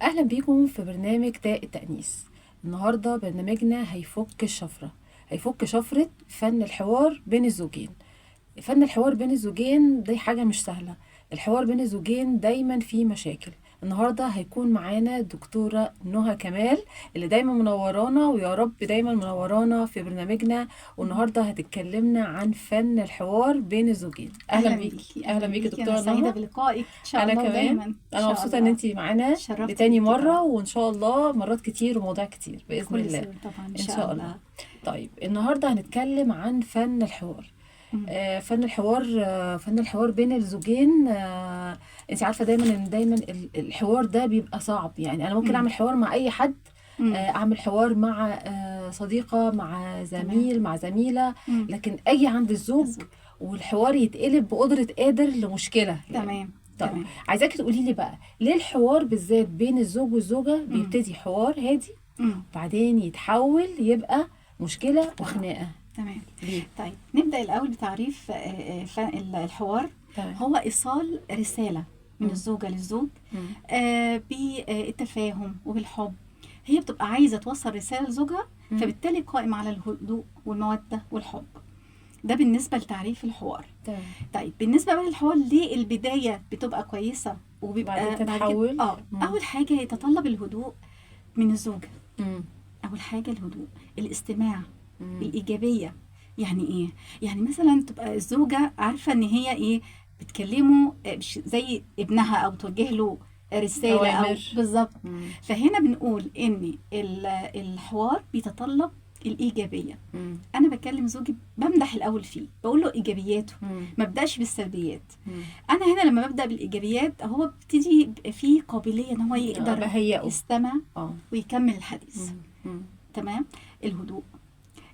أهلا بيكم في برنامج داء التأنيس. النهاردة برنامجنا هيفك شفرة فن الحوار بين الزوجين. فن الحوار بين الزوجين دي حاجة مش سهلة. الحوار بين الزوجين دايما فيه مشاكل. النهاردة هيكون معانا دكتورة نهى كمال اللي دايما منورانا، ويا رب دايما منورانا في برنامجنا. والنهاردة هتتكلمنا عن فن الحوار بين الزوجين. اهلا بيكي اهلا بيكي انا دكتورة سعيده نهى. بلقائك ان شاء انا الله كمان دايما ان انا شاء مبسوطة ان الله. انتي معانا شرفت لتاني بيكي مرة، طبعا. وان شاء الله مرات كتير ومواضيع كتير بإذن كل الله. سنه طبعا ان ان شاء شاء الله. الله. طيب النهارده هنتكلم عن فن الحوار. مم. فن الحوار بين الزوجين. انت عارفه دايما الحوار ده بيبقى صعب. يعني انا ممكن مم. اعمل حوار مع اي حد، مم. اعمل حوار مع صديقه، مع زميل، مع زميله، مم. لكن اجي عند الزوج الزوج. والحوار يتقلب بقدره قادر لمشكله يعني. تمام طيب تمام. عايزاكي تقولي لي بقى ليه الحوار بالذات بين الزوج والزوجه مم. بيبتدي حوار هادي مم. بعدين يتحول يبقى مشكله تمام. وخناقه؟ تمام. ليه؟ طيب نبدا الاول بتعريف الحوار. تمام. هو ايصال رساله من مم. الزوجه للزوج مم. بالتفاهم وبالحب. هي بتبقى عايزه توصل رساله لزوجها، مم. فبالتالي قائم على الهدوء والموده والحب. ده بالنسبه لتعريف الحوار. تمام. طيب بالنسبه بقى للحوار، ليه البدايه بتبقى كويسه وبيبقى بعدين بعد كده تتحول. مم. اول حاجه يتطلب الهدوء من الزوجه. مم. اول حاجه الهدوء، الاستماع، مم. الايجابيه. يعني ايه؟ يعني مثلا تبقى الزوجه عارفه ان هي ايه، بتكلمه زي ابنها او توجه له رساله او أوامر. بالظبط. مم. فهنا بنقول ان الحوار بيتطلب الايجابيه. مم. انا بكلم زوجي بمدح الاول فيه، بقول له ايجابياته، مم. ما ابداش بالسلبيات. مم. انا هنا لما ببدا بالايجابيات هو بيبتدي يبقى فيه قابليه ان هو يقدر بهيئه. يستمع اه. ويكمل الحديث. مم. تمام. الهدوء،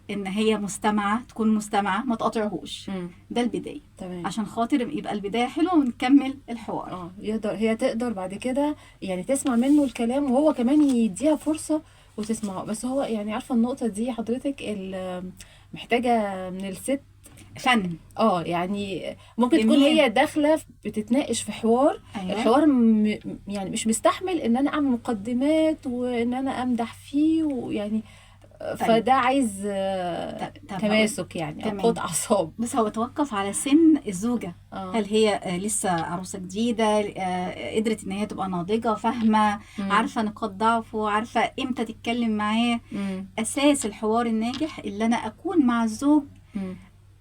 ان هي مستمعه، تكون مستمعه ما تقاطعهوش. مم. ده البدايه، تمام. عشان خاطر يبقى البدايه حلوه ونكمل الحوار. هي تقدر بعد كده يعني تسمع منه الكلام، وهو كمان يديها فرصة وتسمعه. بس هو يعني عارفة النقطة دي حضرتك محتاجة من الست. فن. يعني ممكن تكون جميل. هي داخلة بتتناقش في حوار. ايوه. الحوار يعني مش مستحمل ان انا اعمل مقدمات وان انا امدح فيه، ويعني طيب. فده عايز طب تماسك يعني او تمام. قوة اعصاب. بس هو توقف على سن الزوجه. اه. هل هي لسه عروسه جديده، قدرت ان هي تبقى ناضجه فاهمه، مم. عارفه نقاط ضعفه، عارفه امتى تتكلم معاه. مم. اساس الحوار الناجح اللي انا اكون مع الزوج مم.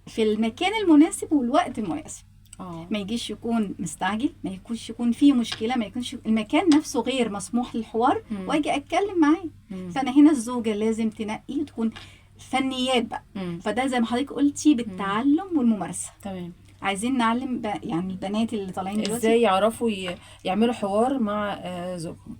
في المكان المناسب والوقت المناسب. اه. ما يجيش يكون مستعجل، ما يكونش يكون فيه مشكله، ما يكونش المكان نفسه غير مسموح للحوار مم. واجي اتكلم معاه. مم. فانا هنا الزوجه لازم تنقي وتكون فنيات بقى. مم. فده زي ما حضرتك قلتي بالتعلم والممارسه. تمام. عايزين نعلم يعني البنات اللي طالعين دلوقتي ازاي يعرفوا يعملوا حوار مع زوجهم.